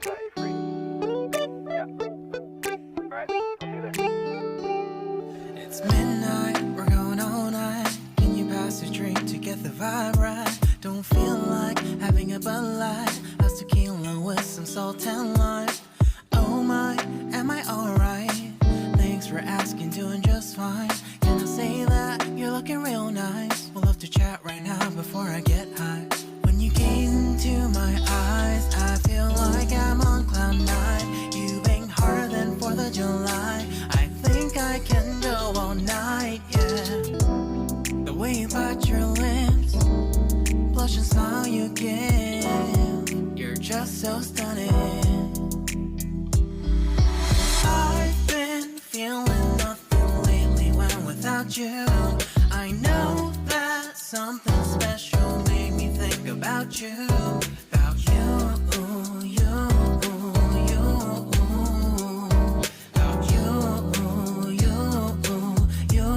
set you free. Yeah. Alright, I'll do this. It's midnight, we're going all night. Can you pass a drink to get the vibe right? Don't feel like having a Bud Light. How's tequila with some salt and lime? Oh my, am I alright? Thanks for asking, doing just fine. Can I say that you're looking real nice? We'll have to chat right now before I get high. When you gaze into my eyes, I feel like I'm on cloud nine. You bang harder than 4th of July. I think I can go all night, yeah. The way you bite your lips, blush and smile you give, you're just so stunning. I've been feeling nothing lately when without you. I know that something special made me think about you, about you, you, you, about you, you, you,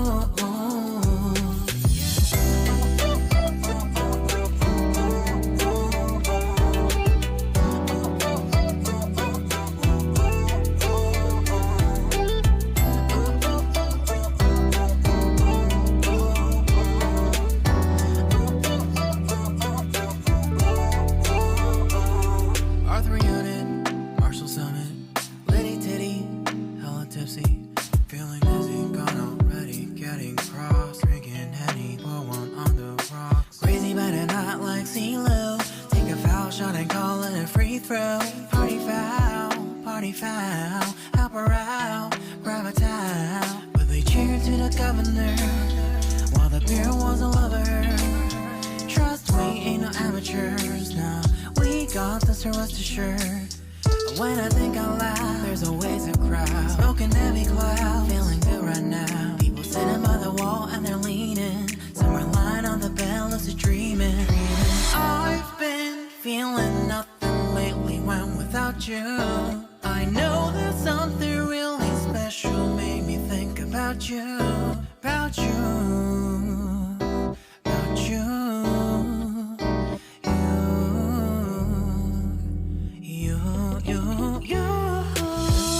feeling dizzy, gone already, getting cross, drinking Henny, pour one on the rocks. Crazy but not like CeeLo. Take a foul shot and call it a free throw. Party foul, help her out, grab a towel. But they cheered to the governor, while the beer was a lover. Trust we ain't no amateurs, nah, we got this, so rest assured. When I think out loud, there's always a crowd, smoking heavy cloud, feeling good right now. People sitting by the wall and they're leaning, some are lying on the bed, lucid dreaming. I've been feeling nothing lately when without you. I know that something really special made me think about you, about you, about you.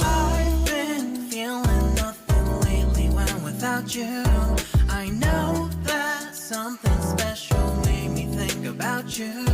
I've been feeling nothing lately when without you. I know that something special made me think about you.